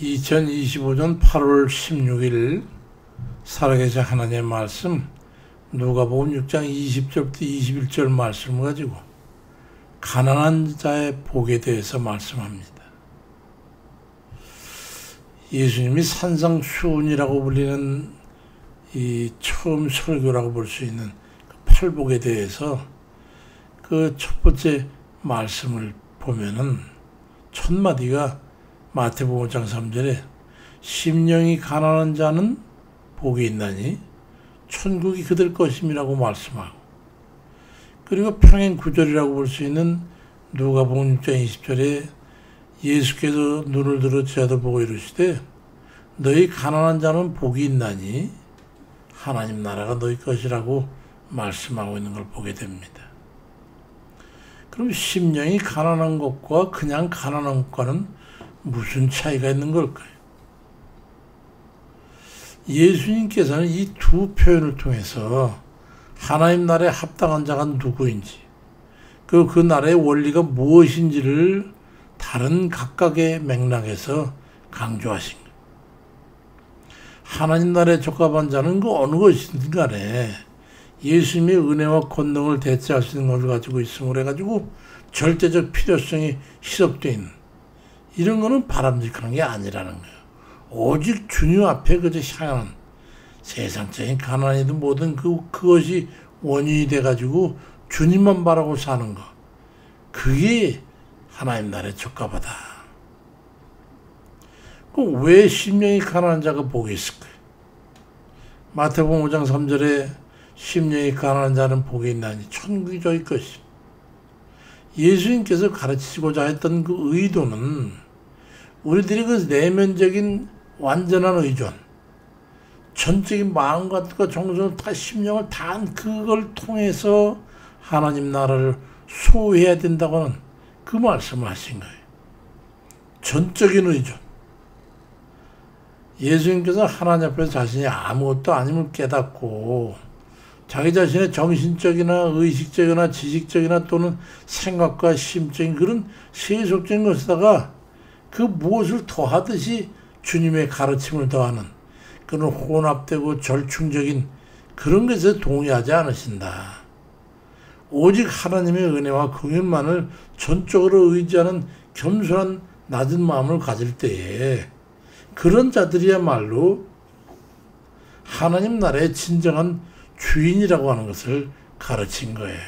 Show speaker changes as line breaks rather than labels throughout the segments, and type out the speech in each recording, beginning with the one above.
2025년 8월 16일 살아계신 하나님의 말씀 누가복음 6장 20절부터 21절 말씀을 가지고 가난한 자의 복에 대해서 말씀합니다. 예수님이 산상수훈이라고 불리는 이 처음 설교라고 볼 수 있는 그 팔복에 대해서 그 첫 번째 말씀을 보면은 첫 마디가 마태복음 5장 3절에 심령이 가난한 자는 복이 있나니 천국이 그들 것임이라고 말씀하고, 그리고 평행 구절이라고 볼 수 있는 누가복음 6장 20절에 예수께서 눈을 들어 제자들 보고 이르시되 너희 가난한 자는 복이 있나니 하나님 나라가 너희 것이라고 말씀하고 있는 걸 보게 됩니다. 그럼 심령이 가난한 것과 그냥 가난한 것과는 무슨 차이가 있는 걸까요? 예수님께서는 이 두 표현을 통해서 하나님 나라에 합당한 자가 누구인지, 그리고 그 나라의 원리가 무엇인지를 다른 각각의 맥락에서 강조하신 거예요. 하나님 나라에 적합한 자는 그 어느 것이든 간에 예수님의 은혜와 권능을 대체할 수 있는 것을 가지고 있음으로 해가지고 절대적 필요성이 희석되어 있는 이런 거는 바람직한 게 아니라는 거예요. 오직 주님 앞에 그저 향하는 세상적인 가난이든 뭐든 그것이 원인이 돼가지고 주님만 바라고 사는 거, 그게 하나님 나라에 적합하다. 그럼 왜 심령이 가난한 자가 복이 있을까요? 마태복음 5장 3절에 심령이 가난한 자는 복이 있나니 천국이 저희 것이. 예수님께서 가르치시고자 했던 그 의도는 우리들이 그 내면적인 완전한 의존, 전적인 마음과 정성을 다 심령을 다한 그걸 통해서 하나님 나라를 소유해야 된다고 하는 그 말씀을 하신 거예요. 전적인 의존. 예수님께서 하나님 앞에서 자신이 아무것도 아님을 깨닫고 자기 자신의 정신적이나 의식적이나 지식적이나 또는 생각과 심적인 그런 세속적인 것에다가 그 무엇을 더하듯이 주님의 가르침을 더하는 그런 혼합되고 절충적인 그런 것에 동의하지 않으신다. 오직 하나님의 은혜와 긍휼만을 전적으로 의지하는 겸손한 낮은 마음을 가질 때에 그런 자들이야말로 하나님 나라의 진정한 주인이라고 하는 것을 가르친 거예요.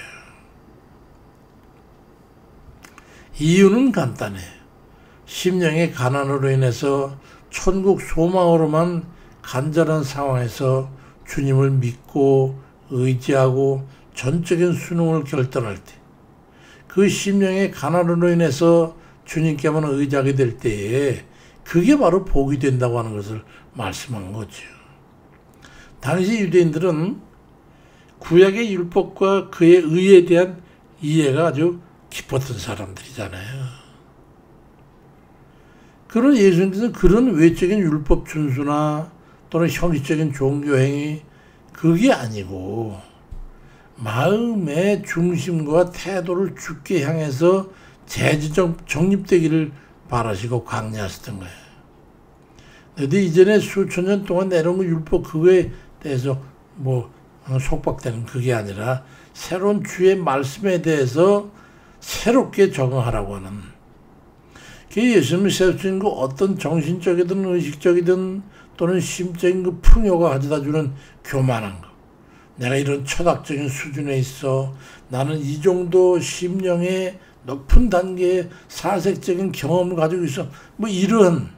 이유는 간단해요. 심령의 가난으로 인해서 천국 소망으로만 간절한 상황에서 주님을 믿고 의지하고 전적인 순응을 결단할 때, 그 심령의 가난으로 인해서 주님께만 의지하게 될 때에 그게 바로 복이 된다고 하는 것을 말씀한 거죠. 당시 유대인들은 구약의 율법과 그의 의에 대한 이해가 아주 깊었던 사람들이잖아요. 그런 예수님께서는 그런 외적인 율법 준수나 또는 형식적인 종교행위 그게 아니고 마음의 중심과 태도를 주께 향해서 재지적 정립되기를 바라시고 강요하셨던 거예요. 그런데 이전에 수천 년 동안 내려온 그 율법 그거에 대해서 속박되는 그게 아니라 새로운 주의 말씀에 대해서 새롭게 적응하라고 하는, 그게 예수님이 세우신 그 어떤 정신적이든 의식적이든 또는 심적인 그 풍요가 가져다주는 교만한 거, 내가 이런 철학적인 수준에 있어, 나는 이 정도 심령의 높은 단계의 사색적인 경험을 가지고 있어, 이런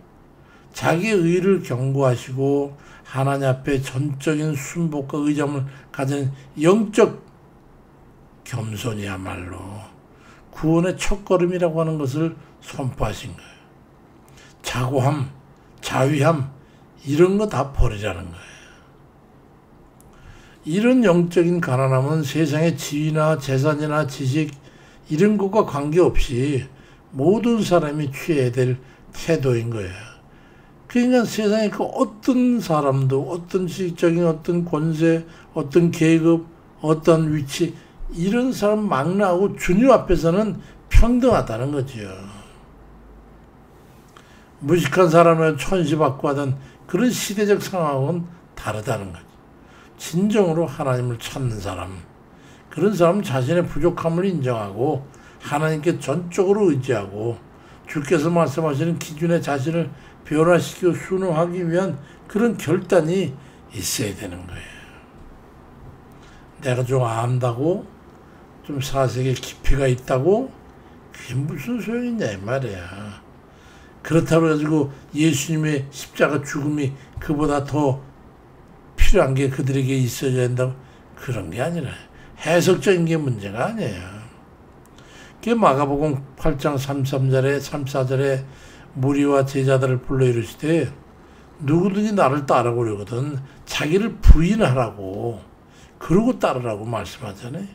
자기의 의를 경고하시고 하나님 앞에 전적인 순복과 의점을 가진 영적 겸손이야말로 구원의 첫걸음이라고 하는 것을 선포하신 거예요. 자고함, 자위함 이런 거 다 버리라는 거예요. 이런 영적인 가난함은 세상의 지위나 재산이나 지식 이런 것과 관계없이 모든 사람이 취해야 될 태도인 거예요. 그러니까 세상에 그 어떤 사람도 어떤 지식적인 어떤 권세, 어떤 계급, 어떤 위치 이런 사람 망라하고 주님 앞에서는 평등하다는 거죠. 무식한 사람을 천시받고 하던 그런 시대적 상황은 다르다는 거지. 진정으로 하나님을 찾는 사람, 그런 사람은 자신의 부족함을 인정하고 하나님께 전적으로 의지하고 주께서 말씀하시는 기준에 자신을 변화시키고 순응하기 위한 그런 결단이 있어야 되는 거예요. 내가 좀 안다고, 좀 사색에 깊이가 있다고, 그게 무슨 소용이냐 이 말이야. 그렇다고 해가지고 예수님의 십자가 죽음이 그보다 더 필요한 게 그들에게 있어야 된다고, 그런 게 아니라 해석적인 게 문제가 아니에요. 그게 마가복음 8장 33절에 34절에 무리와 제자들을 불러 이르시되 누구든지 나를 따라오려거든 자기를 부인하라고, 그러고 따르라고 말씀하잖아요.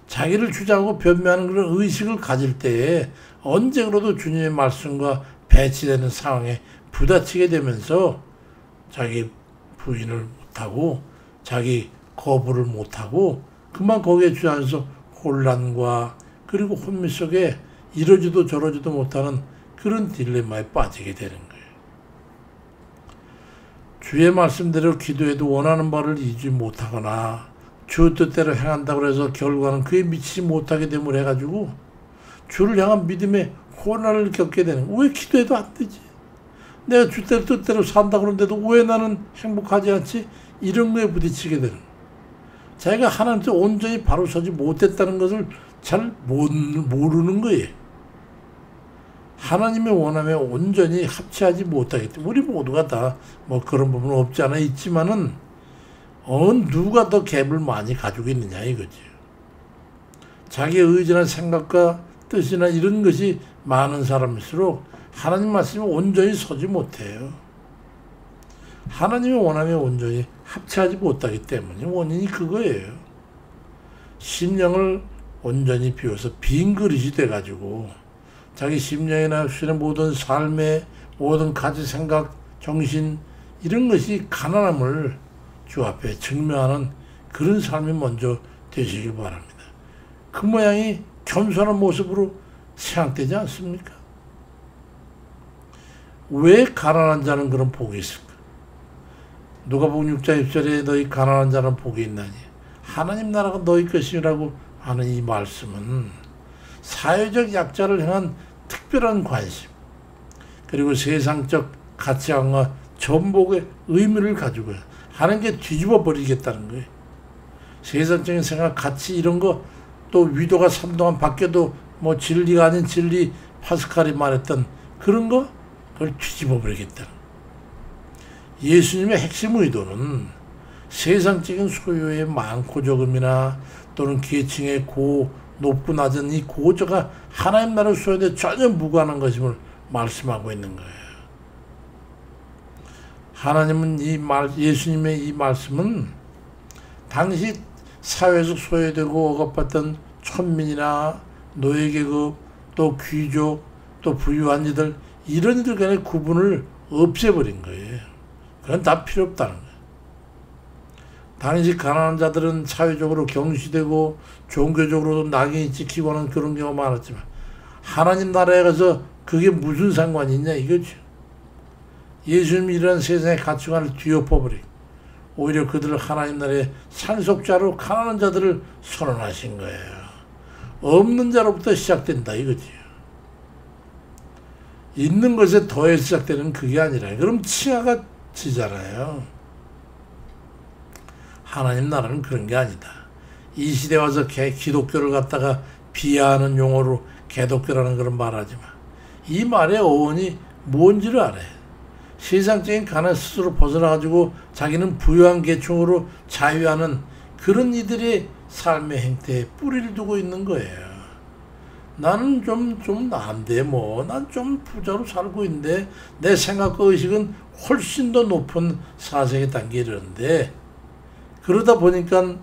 자기를 주장하고 변명하는 그런 의식을 가질 때에 언제 그래도 주님의 말씀과 배치되는 상황에 부딪히게 되면서 자기 부인을 못하고 자기 거부를 못하고 그만 거기에 주저앉아서 혼란과 그리고 혼미 속에 이러지도 저러지도 못하는 그런 딜레마에 빠지게 되는 거예요. 주의 말씀대로 기도해도 원하는 바를 이루지 못하거나 주 뜻대로 행한다고 해서 결과는 그에 미치지 못하게 됨을 해가지고 주를 향한 믿음의 혼란을 겪게 되는 거예요. 왜 기도해도 안 되지? 내가 주 뜻대로 산다고 그러는데도 왜 나는 행복하지 않지? 이런 거에 부딪히게 되는 거예요. 자기가 하나님께 온전히 바로 서지 못했다는 것을 잘 모르는 거예요. 하나님의 원함에 온전히 합치하지 못하기 때문에 우리 모두가 다 뭐 그런 부분은 없지 않아 있지만은 누가 더 갭을 많이 가지고 있느냐 이거지. 자기의 의지나 생각과 뜻이나 이런 것이 많은 사람일수록 하나님 말씀에 온전히 서지 못해요. 하나님의 원함에 온전히 합치하지 못하기 때문에 원인이 그거예요. 심령을 온전히 비워서 빈 그릇이 돼가지고 자기 심령이나 수의 모든 삶의 모든 가치, 생각, 정신 이런 것이 가난함을 주 앞에 증명하는 그런 삶이 먼저 되시길 바랍니다. 그 모양이 겸손한 모습으로 생각되지 않습니까? 왜 가난한 자는 그런 복이 있을까? 누가복음 6장 1절에 너희 가난한 자는 복이 있나니 하나님 나라가 너희 것이라고 하는 이 말씀은 사회적 약자를 향한 특별한 관심 그리고 세상적 가치관과 전복의 의미를 가지고 하는 게 뒤집어 버리겠다는 거예요. 세상적인 생각, 가치 이런 거 또 위도가 3도만 바뀌어도 뭐 진리가 아닌 진리, 파스칼이 말했던 그런 거 그걸 뒤집어 버리겠다는 거예요. 예수님의 핵심 의도는 세상적인 소유의 많고 적음이나 또는 계층의 높고 낮은 이 고저가 하나님 나라의 소유에 전혀 무관한 것임을 말씀하고 있는 거예요. 하나님은 예수님의 이 말씀은 당시 사회에서 소외되고 억압받던 천민이나 노예계급 또 귀족 또 부유한 이들 이런 이들 간의 구분을 없애버린 거예요. 그건 다 필요 없다는 거예요. 당시 가난한 자들은 사회적으로 경시되고 종교적으로도 낙인이 찍히고 하는 그런 경우가 많았지만 하나님 나라에 가서 그게 무슨 상관이 있냐 이거죠. 예수님이 이런 세상의 가치관을 뒤엎어버리고 오히려 그들을 하나님 나라의 상속자로 가난한 자들을 선언하신 거예요. 없는 자로부터 시작된다 이거지요. 있는 것에 더해 시작되는 그게 아니라 그럼 치아가 지잖아요. 하나님 나라는 그런 게 아니다. 이 시대 와서 기독교를 갖다가 비하하는 용어로 개독교라는 그런 말하지만 이 말의 어원이 뭔지를 알아요. 세상적인 가난 스스로 벗어나가지고 자기는 부유한 계층으로 자유하는 그런 이들의 삶의 행태에 뿌리를 두고 있는 거예요. 나는 좀 나은데 난 좀 부자로 살고 있는데 내 생각과 의식은 훨씬 더 높은 사색에 담겨 이르는데 그러다 보니까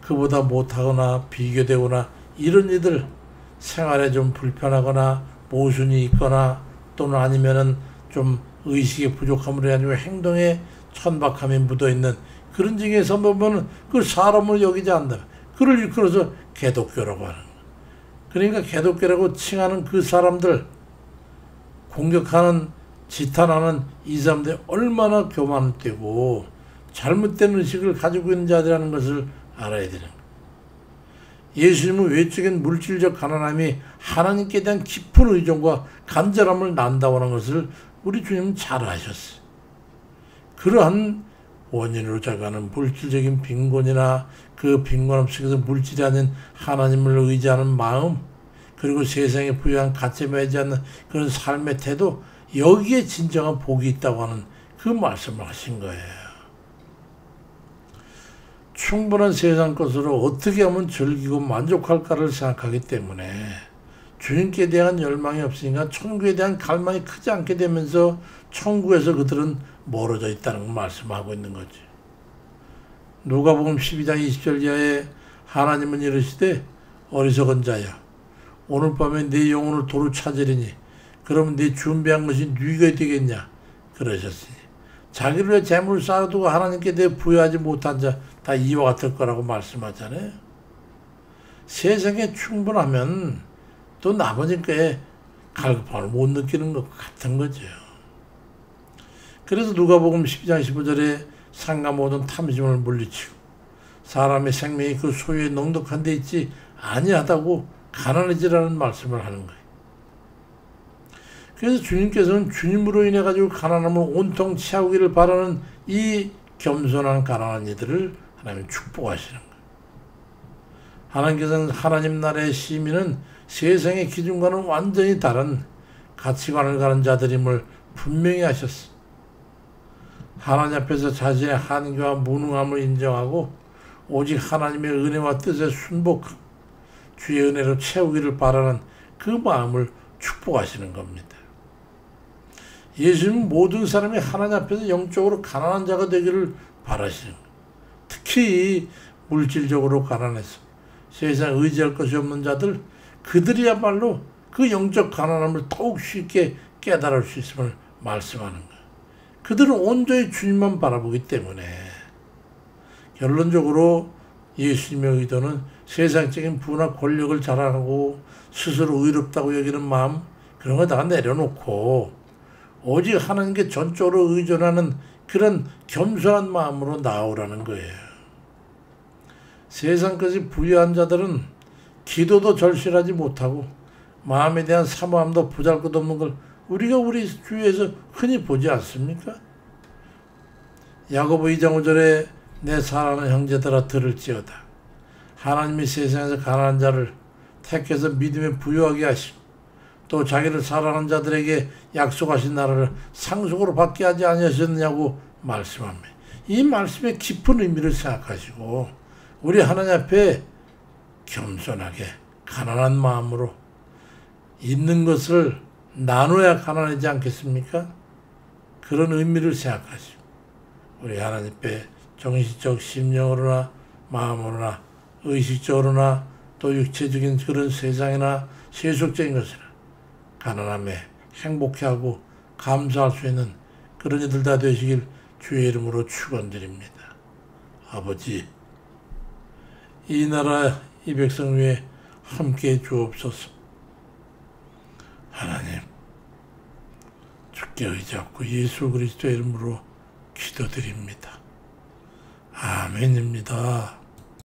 그보다 못하거나 비교되거나 이런 이들 생활에 좀 불편하거나 모순이 있거나 또는 아니면은 좀 의식의 부족함으로 해가지고 행동에 천박함이 묻어있는 그런 중에서 보면은 그 사람을 여기지 않는다. 그를 일컬어서 개독교라고 하는 거예요. 그러니까 개독교라고 칭하는 그 사람들 공격하는 지탄하는 이 사람들이 얼마나 교만되고 잘못된 의식을 가지고 있는 자들이라는 것을 알아야 되는 거예요. 예수님은 외적인 물질적 가난함이 하나님께 대한 깊은 의존과 간절함을 난다고 하는 것을 우리 주님은 잘 아셨어요. 그러한 원인으로 작용하는 물질적인 빈곤이나 그 빈곤함 속에서 물질이 아닌 하나님을 의지하는 마음, 그리고 세상에 부여한 가치에 매지 않는 그런 삶의 태도, 여기에 진정한 복이 있다고 하는 그 말씀을 하신 거예요. 충분한 세상 것으로 어떻게 하면 즐기고 만족할까를 생각하기 때문에 주님께 대한 열망이 없으니까 천국에 대한 갈망이 크지 않게 되면서 천국에서 그들은 멀어져 있다는 걸 말씀하고 있는 거지. 누가복음 12장 20절 이하에 하나님은 이르시되 어리석은 자야, 오늘 밤에 네 영혼을 도로 찾으리니 그러면 네 준비한 것이 누가 되겠냐 그러셨으니 자기를 위해 재물을 쌓아두고 하나님께 대해 부여하지 못한 자 다 이와 같을 거라고 말씀하잖아요. 세상에 충분하면 또 나머지 거에 갈급함을 못 느끼는 것 같은 거죠. 그래서 누가복음 12장 15절에 상가 모든 탐심을 물리치고 사람의 생명이 그 소유에 넉넉한 데 있지 아니하다고 가난해지라는 말씀을 하는 거예요. 그래서 주님께서는 주님으로 인해 가지고 가난함을 온통 채우기를 바라는 이 겸손한 가난한 이들을 하나님 축복하시는 거예요. 하나님께서는 하나님 나라의 시민은 세상의 기준과는 완전히 다른 가치관을 가는 자들임을 분명히 하셨어. 하나님 앞에서 자신의 한계와 무능함을 인정하고 오직 하나님의 은혜와 뜻에 순복하고 주의 은혜로 채우기를 바라는 그 마음을 축복하시는 겁니다. 예수님은 모든 사람이 하나님 앞에서 영적으로 가난한 자가 되기를 바라시는 거예요. 특히 물질적으로 가난해서 세상에 의지할 것이 없는 자들, 그들이야말로 그 영적 가난함을 더욱 쉽게 깨달을 수 있음을 말씀하는 거예요. 그들은 온전히 주님만 바라보기 때문에 결론적으로 예수님의 의도는 세상적인 부나 권력을 자랑하고 스스로 의롭다고 여기는 마음, 그런 거 다 내려놓고 오직 하나님께 전적으로 의존하는 그런 겸손한 마음으로 나오라는 거예요. 세상까지 부유한 자들은 기도도 절실하지 못하고 마음에 대한 사모함도 보잘것없는 걸 우리가 우리 주위에서 흔히 보지 않습니까? 야고보 2장 5절에 내 사랑하는 형제들아 들을지어다. 하나님이 세상에서 가난한 자를 택해서 믿음에 부유하게 하시고 또 자기를 사랑하는 자들에게 약속하신 나라를 상속으로 받게 하지 아니하셨느냐고 말씀합니다. 이 말씀의 깊은 의미를 생각하시고 우리 하나님 앞에 겸손하게 가난한 마음으로 있는 것을 나눠야 가난하지 않겠습니까? 그런 의미를 생각하시고 우리 하나님 앞에 정신적 심령으로나 마음으로나 의식적으로나 또 육체적인 그런 세상이나 세속적인 것이나 가난함에 행복해하고 감사할 수 있는 그런 이들 다 되시길 주의 이름으로 축원드립니다. 아버지, 이 나라 이 백성 위에 함께해 주옵소서. 하나님, 주께 의지하고 예수 그리스도의 이름으로 기도드립니다. 아멘입니다.